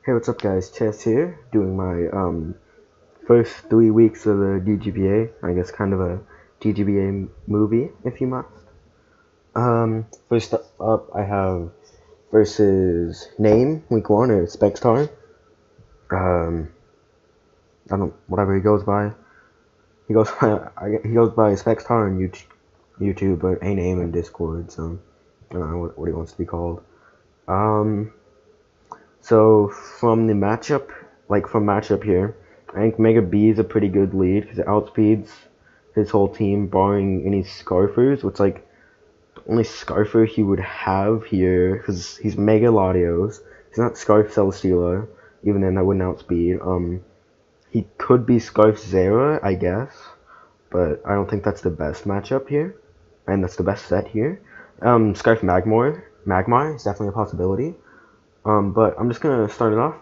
Hey, what's up, guys? Chess here, doing my first 3 weeks of the DGBA. I guess kind of a DGBA movie, if you must. First up, I have versus Name week 1 or Spextar. I don't whatever he goes by. He goes he goes by Spextar on YouTube, but a name in Discord. So I don't know what he wants to be called. So from the matchup, from matchup here, I think Mega B is a pretty good lead because it outspeeds his whole team, barring any Scarfers, which the only Scarfer he would have here, because he's Mega Latios. He's not Scarf Celesteela, even then that wouldn't outspeed. He could be Scarf Zera, I guess, but I don't think that's the best matchup here, and that's the best set here. Scarf Magmar is definitely a possibility. But I'm just gonna start it off.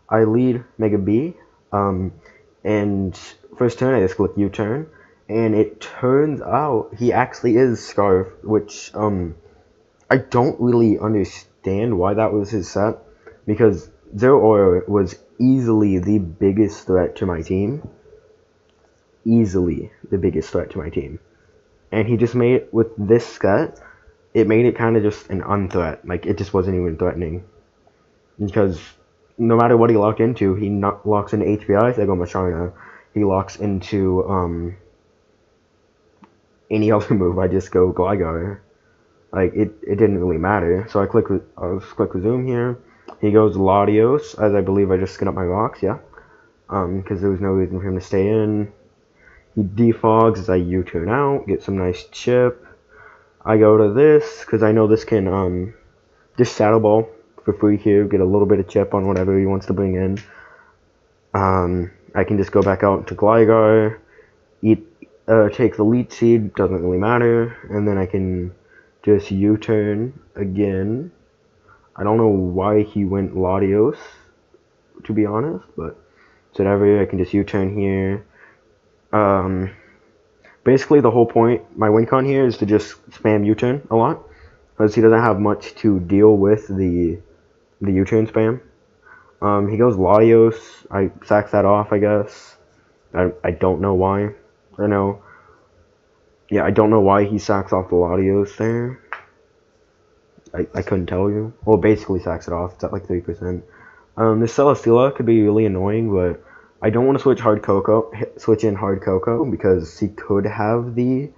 I lead Mega B, and first turn I just click U-turn, and it turns out he actually is Scarf, which I don't really understand why that was his set, because Zero Aura was easily the biggest threat to my team. Easily the biggest threat to my team. And he just made it with this set, it made it kind of just an unthreat. It just wasn't even threatening. Because no matter what he locked into, he locks into HBI, so I go musharna. He locks into any other move, I just go Gligar. It didn't really matter. So I'll just click resume here. He goes Latios, as I believe I just skin up my rocks, yeah. Because there was no reason for him to stay in. He defogs as I U-turn out, get some nice chip. I go to this, because I know this can just Shadow Ball for free here, get a little bit of chip on whatever he wants to bring in. I can just go back out to Gligar, take the Leech Seed, doesn't really matter, and then I can just U-turn again. I don't know why he went Latios, to be honest, but it's whatever. I can just U-turn here. Basically the whole point, my win con here is to just spam U-turn a lot, because he doesn't have much to deal with the U-turn spam. He goes Latios. I sack that off, I guess. I don't know why. I don't know why he sacks off the Latios there. I couldn't tell you. Well, basically sacks it off. It's at 3%. This Celesteela could be really annoying, but I don't want to switch in Hard Cocoa, because he could have the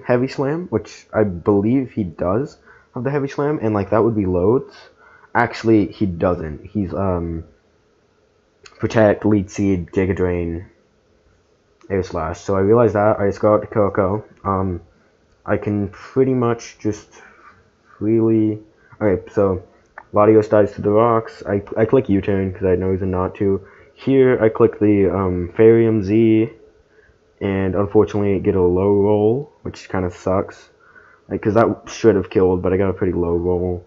Heavy Slam, which I believe he does have the Heavy Slam, and that would be loads. Actually, he doesn't. He's Protect, Lead Seed, Giga Drain, Air Slash. So I realized that. I just go out to Coco. I can pretty much just freely. Okay, so Latios dies to the rocks. I click U-turn because I had no reason not to. Here I click the Farium Z, and unfortunately get a low roll, which kind of sucks. Because that should have killed, but I got a pretty low roll,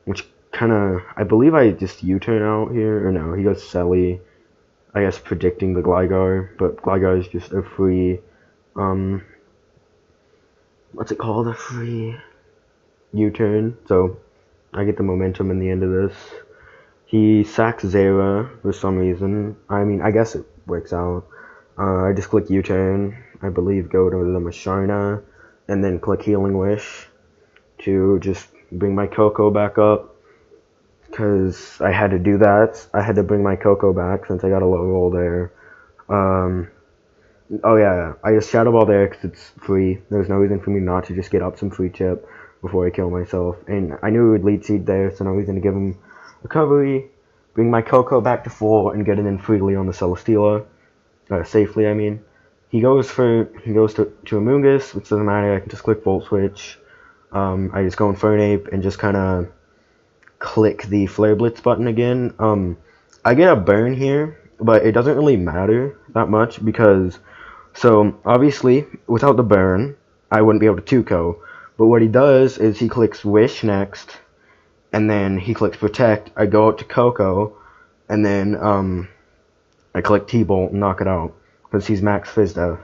which I believe I just U-turn out here, or no, he goes Selly, I guess predicting the Gligar, but Gligar is just a free, what's it called, a free U-turn, so I get the momentum in the end of this. He sacks Zera for some reason. I mean, I guess it works out. I just click U-turn, I believe go to the musharna, and then click Healing Wish to just bring my Coco back up. Because I had to do that. I had to bring my Coco back since I got a low roll there. Oh yeah, I just Shadow Ball there because it's free. There's no reason for me not to just get up some free chip before I kill myself. And I knew he would Lead Seed there, so no reason to give him recovery. Bring my Coco back to full and get it in freely on the Celesteela. Safely, I mean. He goes to Amoonguss, which doesn't matter. I can just click Volt Switch. I just go Infernape and just kind of click the Flare Blitz button again. I get a burn here, but it doesn't really matter that much because, so obviously without the burn, I wouldn't be able to 2-ko. But what he does is he clicks Wish next, and then he clicks Protect. I go out to Coco, and then I click T-Bolt and knock it out because he's max Fizz Def.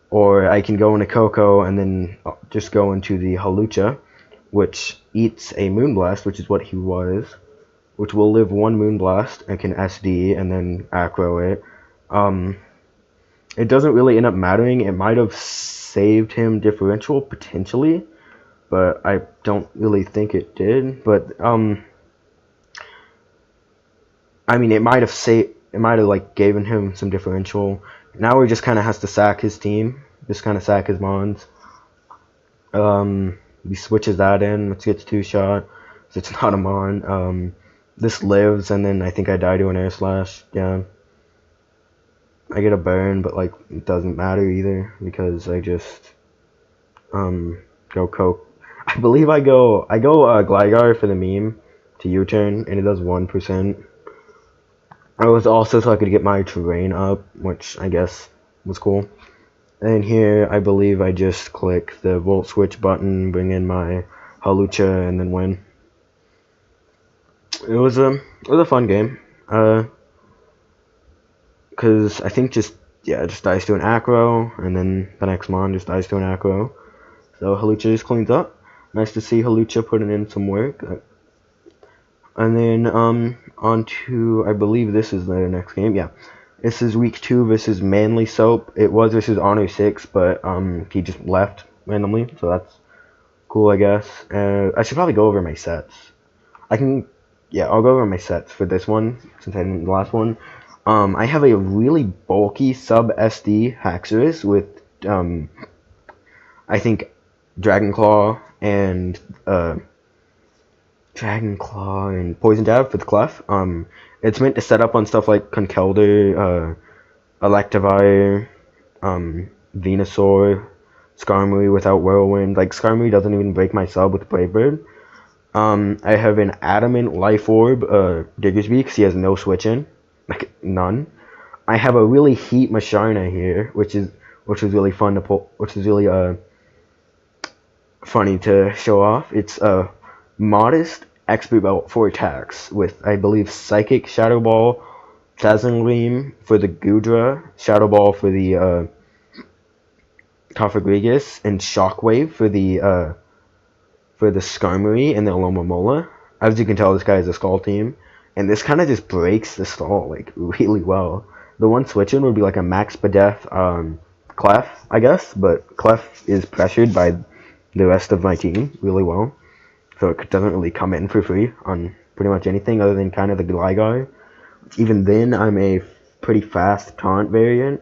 Or I can go into Coco and then just go into the Halucha, which eats a Moonblast, which is what he was, which will live one Moonblast and can SD and then Acro it. It doesn't really end up mattering. It might have saved him differential potentially, but I don't really think it did. But I mean, it might have like given him some differential. Now he just kind of has to sack his team, just kind of sack his mons. He switches that in, which gets 2-shot, so it's not a mon. This lives, and then I think I die to an air slash. Yeah, I get a burn, but like it doesn't matter either because I just go coke. I believe I go Gligar for the meme to U-turn, and it does 1%. I was also so I could get my terrain up, which I guess was cool. And here, I believe I just click the Volt Switch button, bring in my Hawlucha, and then win. It was a fun game. Cause I think just dies to an Acro, and then the next mon just dies to an Acro. So Hawlucha just cleans up. Nice to see Hawlucha putting in some work. And then on to, I believe this is the next game. Yeah, this is week 2 versus Manly Soap. It was versus Honor 6, but he just left randomly, so that's cool, I guess. I should probably go over my sets. I'll go over my sets for this one since I didn't the last one. I have a really bulky sub SD Haxorus with I think Dragon Claw and Poison Jab for the Clef. It's meant to set up on stuff like Conkeldurr, Electivire, Venusaur, Skarmory without Whirlwind. Like, Skarmory doesn't even break my sub with Brave Bird. I have an Adamant Life Orb, Diggersby, because he has no switch in. Like, none. I have a really Heat Musharna here, which was really fun to pull, which is really, funny to show off. It's a modest XP belt for attacks with, I believe, Psychic, Shadow Ball, Dazzling for the Gudra, Shadow Ball for the Tofagrigus, and Shockwave for the Skarmory and the Alomomola. As you can tell, this guy is a Skull team, and this kind of just breaks the stall like really well. The one switch in would be like a Max Bedeth Clef, I guess, but Clef is pressured by the rest of my team really well, so it doesn't really come in for free on pretty much anything other than kind of the Gligar. Even then, I'm a pretty fast taunt variant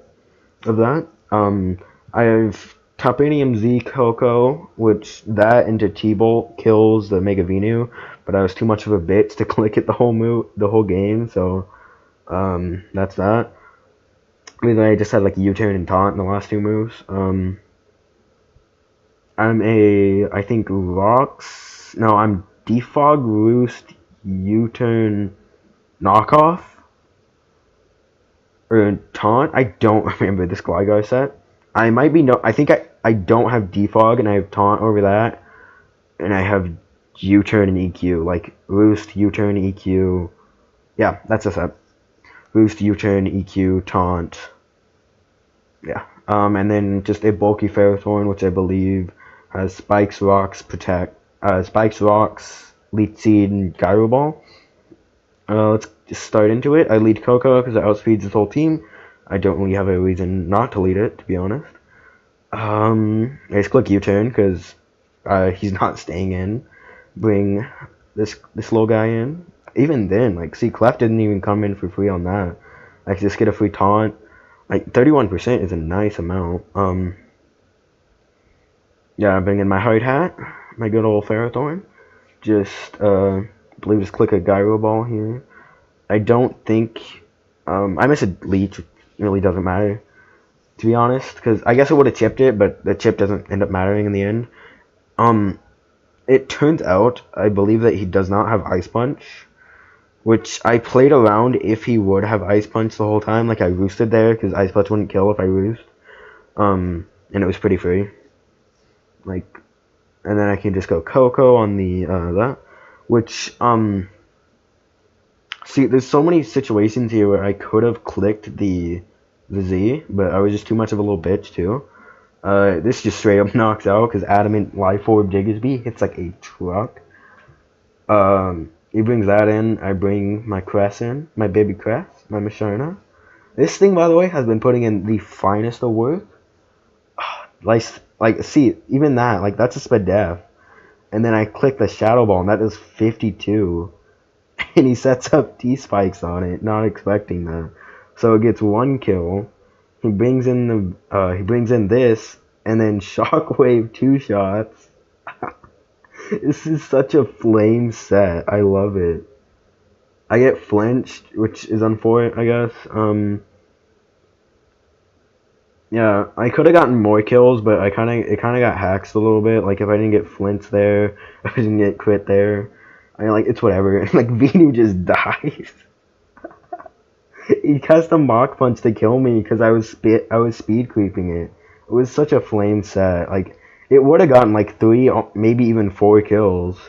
of that. I have Topanium Z Coco, which that into T-Bolt kills the Mega Venu, but I was too much of a bitch to click it the whole game, so that's that. I mean, I just had like U-turn and taunt in the last 2 moves. I'm I think I'm Defog, Roost, U-turn, knockoff, or taunt. I don't remember this Gligar set. I might be I think I don't have Defog, and I have taunt over that, and I have U-turn and EQ, like Roost, U-turn, EQ. Yeah, that's a set. Roost, U-turn, EQ, taunt. Yeah. And then just a bulky Ferrothorn, which I believe has Spikes, Rocks, Leech Seed, and Gyro Ball. Let's just start into it. I lead Coco because it outspeeds his whole team. I don't really have a reason not to lead it, to be honest. I just click U-turn because he's not staying in. Bring this little guy in. Even then, like, see, Clef didn't even come in for free on that. I could just get a free taunt. Like, 31% is a nice amount. Yeah, I bring in my Hard Hat, my good old Ferrothorn. Just, believe just click a Gyro Ball here. I don't think, I miss a Leech, it really doesn't matter, to be honest, because I guess I would have chipped it, but the chip doesn't end up mattering in the end. It turns out, I believe that he does not have Ice Punch, which I played around if he would have Ice Punch the whole time, like I roosted there, because Ice Punch wouldn't kill if I roost, and it was pretty free. Like, and then I can just go Coco on the, that, which, see, there's so many situations here where I could have clicked the Z, but I was just too much of a little bitch, too. This just straight up knocks out, because Adamant Life Orb Diggersby hits like a truck. He brings that in. I bring my cress in, my baby cress, my musharna. This thing, by the way, has been putting in the finest of work. Like, see, even that, like, that's a spadef. And then I click the shadow ball, and that is 52. And he sets up T-spikes on it, not expecting that. So it gets 1 kill. He brings in this, and then shockwave 2 shots. This is such a flame set. I love it. I get flinched, which is unfortunate, I guess. Yeah, I could have gotten more kills, but it kind of got hacked a little bit. Like if I didn't get flinched there, if I didn't get crit there, I mean, like it's whatever. Like Vinu just dies. He cast a Mach Punch to kill me because I was speed creeping it. It was such a flame set. Like it would have gotten like 3, maybe even 4 kills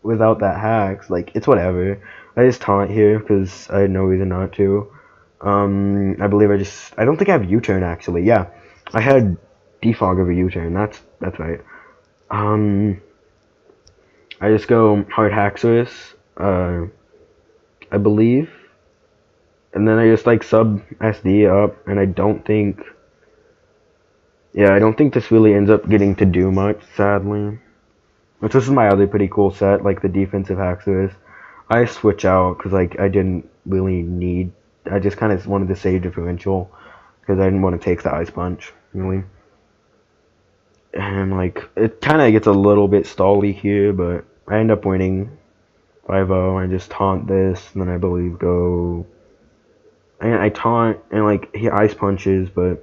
without that hacks. Like it's whatever. I just taunt here because I had no reason not to. I believe I don't think I have U-turn actually. Yeah, I had defog of a U-turn. That's right. I just go hard Haxorus, I believe, and then I just like sub SD up, and I don't think this really ends up getting to do much, sadly. Which this is my other pretty cool set, like the defensive Haxorus. I switch out because like I didn't really need. I just kind of wanted to save differential because I didn't want to take the Ice Punch, really. And like it kind of gets a little bit stally here, but I end up winning 5-0. I just taunt this, and then I believe go. And I taunt, and like he Ice Punches, but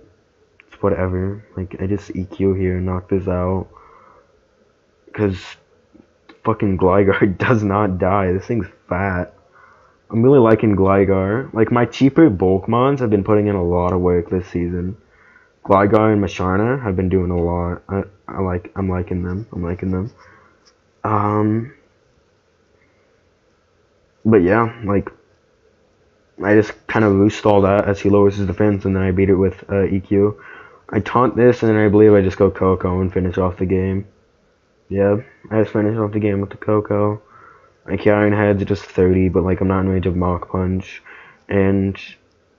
it's whatever. Like I just EQ here and knock this out because fucking Gligar does not die. This thing's fat. I'm really liking Gligar. Like, my cheaper Bulkmons have been putting in a lot of work this season. Gligar and Musharna have been doing a lot. I'm liking them. I'm liking them. But yeah, like, I just kind of restall that as he lowers his defense, and then I beat it with EQ. I taunt this, and then I believe I just go Coco and finish off the game. Yeah, I just finished off the game with the Coco. Like, Iron Head's just 30, but, like, I'm not in range of Mach Punch. And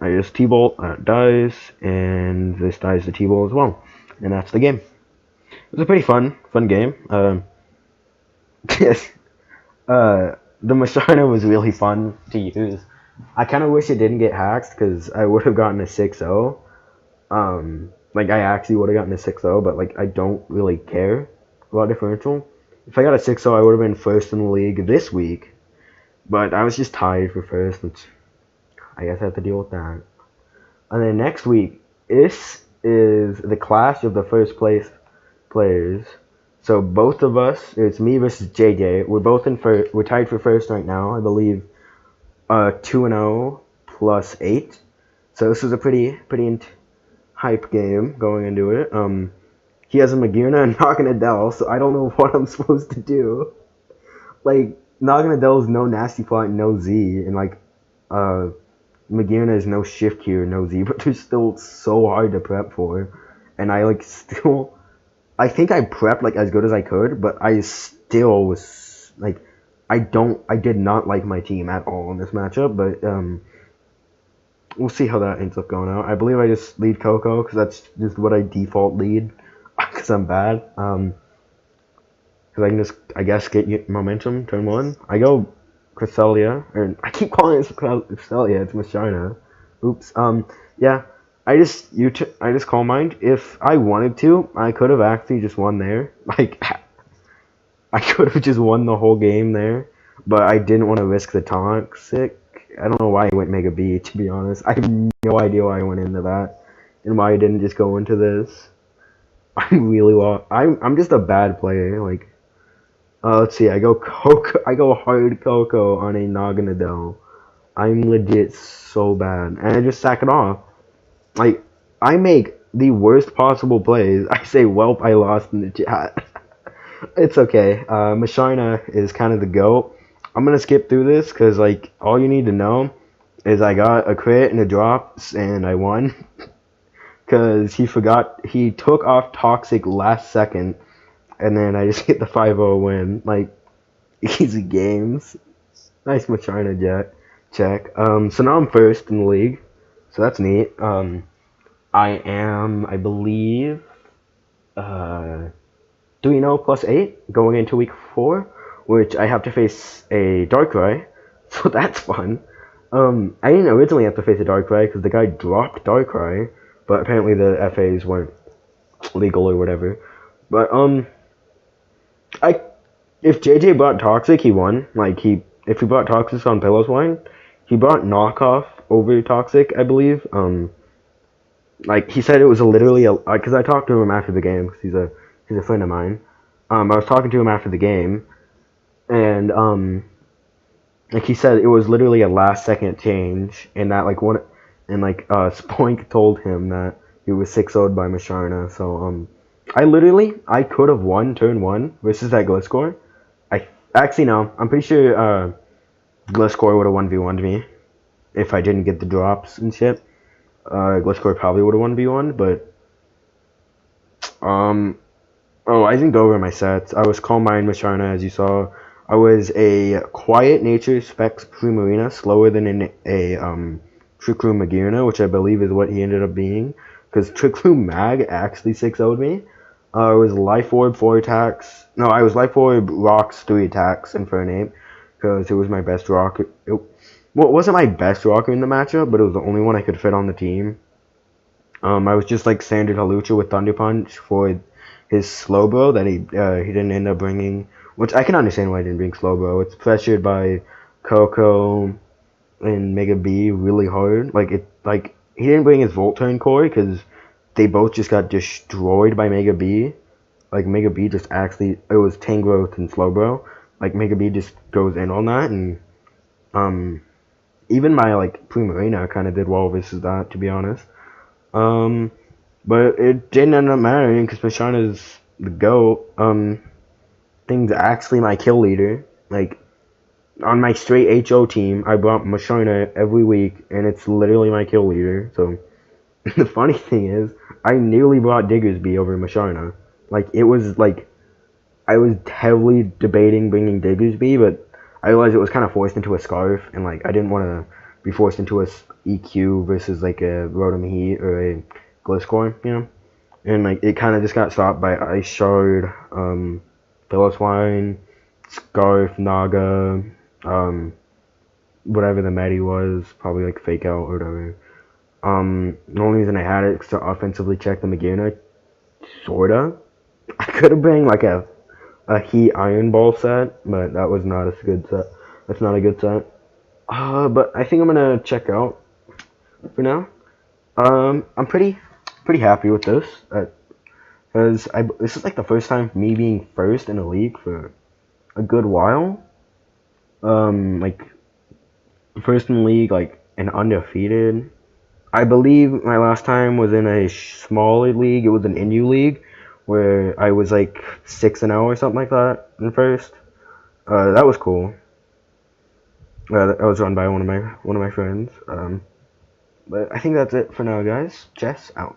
I just T-Bolt, that dies, and this dies to T-Bolt as well. And that's the game. It was a pretty fun game. Yes. The Musharna was really fun to use. I kind of wish it didn't get hacked, because I would have gotten a 6-0. Like, I actually would have gotten a 6-0, but, like, I don't really care about differential. If I got a 6-0, I would have been first in the league this week. But I was just tied for first, which I guess I have to deal with that. And then next week, this is the clash of the first place players. So both of us, it's me versus JJ. We're both in first. We're tied for first right now, I believe. 2-0 plus 8. So this is a pretty hype game going into it. He has a Maguna and Naganadel, so I don't know what I'm supposed to do. Like, Naganadel's no Nasty Plot, no Z, and like, Maguna is no Shift Cure, no Z, but they're still so hard to prep for. And I like still, I think I prepped like as good as I could, but I still was like, I did not like my team at all in this matchup, but we'll see how that ends up going out. I believe I just lead Coco, because that's just what I default lead. Because I'm bad. Because I can just, I guess, get momentum turn 1. I go Cresselia, or I keep calling it Cresselia, it's Musharna. Oops. Yeah, I just call mine. If I wanted to, I could have actually just won there. Like, I could have just won the whole game there, but I didn't want to risk the toxic. I don't know why I went Mega B, to be honest. I have no idea why I went into that, and why I didn't just go into this. I'm really lost. I'm just a bad player. Like, let's see. I go hard Coco on a Naganadel. I'm legit so bad, and I just sack it off. Like, I make the worst possible plays. I say, "Welp, I lost" in the chat. It's okay. Musharna is kind of the GOAT. I'm gonna skip through this because like all you need to know is I got a crit and a drops and I won. Because he took off Toxic last second, and then I just hit the 5-0 win. Like, Easy games. Nice musharna check. So now I'm first in the league. So that's neat. I am, I believe, uh, 3-0 plus 8 going into week 4, which I have to face a Darkrai. So that's fun. I didn't originally have to face a Darkrai because the guy dropped Darkrai, but apparently the FAs weren't legal or whatever. But I if JJ brought Toxic, he won. Like if he brought Toxic on Pillows Wine, he brought Knockoff over Toxic, I believe. Like he said, it was literally because I talked to him after the game because he's a friend of mine. I was talking to him after the game, and like he said, it was literally a last second change, and that like one, and like Spoink told him that he was 6-0'd by Musharna. So I could have won turn 1 versus that Gliscor. I actually no, I'm pretty sure Gliscor would have 1v1'd me if I didn't get the drops and shit. Gliscor probably would have 1v1'd, but oh, I didn't go over my sets. I was Calm Mind Musharna, as you saw. I was a Quiet Nature Specs Primarina, slower than a Trick Room Magirna, which I believe is what he ended up being. Because Trick Room Mag actually 6-0'd me. I was Life Orb 4 attacks. No, I was Life Orb Rocks 3 attacks and Infernape. Because it was my best rock. Well, it wasn't my best rocker in the matchup, but it was the only one I could fit on the team. I was just like standard Halucha with Thunder Punch for his Slowbro that he didn't end up bringing, which I can understand why he didn't bring Slowbro. It's pressured by Coco and Mega B really hard. Like he didn't bring his Volturn core because they both just got destroyed by Mega B. Like Mega B just actually it was Tangrowth and Slowbro. Like Mega B just goes in on that, and even my like Primarina kind of did well versus that, to be honest. But it didn't end up mattering because Musharna's the GOAT. Thing's actually my kill leader. Like, on my straight HO team, I brought Musharna every week, and it's literally my kill leader. So, the funny thing is, I nearly brought Diggersby over Musharna. Like, it was like, I was heavily debating bringing Diggersby, but I realized it was kind of forced into a Scarf, and like, I didn't want to be forced into a EQ versus like a Rotom Heat or a Gliscor, you know? And like, it kind of just got stopped by Ice Shard, Pillow Scarf, Naga, whatever the Medi was, probably like Fake Out or whatever. The only reason I had it is to offensively check the Magirna, sorta. I could have been like a Heat Iron Ball set, but that was not a good set. That's not a good set. But I think I'm gonna check out for now. I'm pretty happy with this, because this is like the first time for me being first in a league for a good while. Like first in the league, like and undefeated. I believe my last time was in a smaller league. It was an Inu league where I was like 6-0 or something like that in first. That was cool. That was run by one of my friends. But I think that's it for now, guys. Jess out.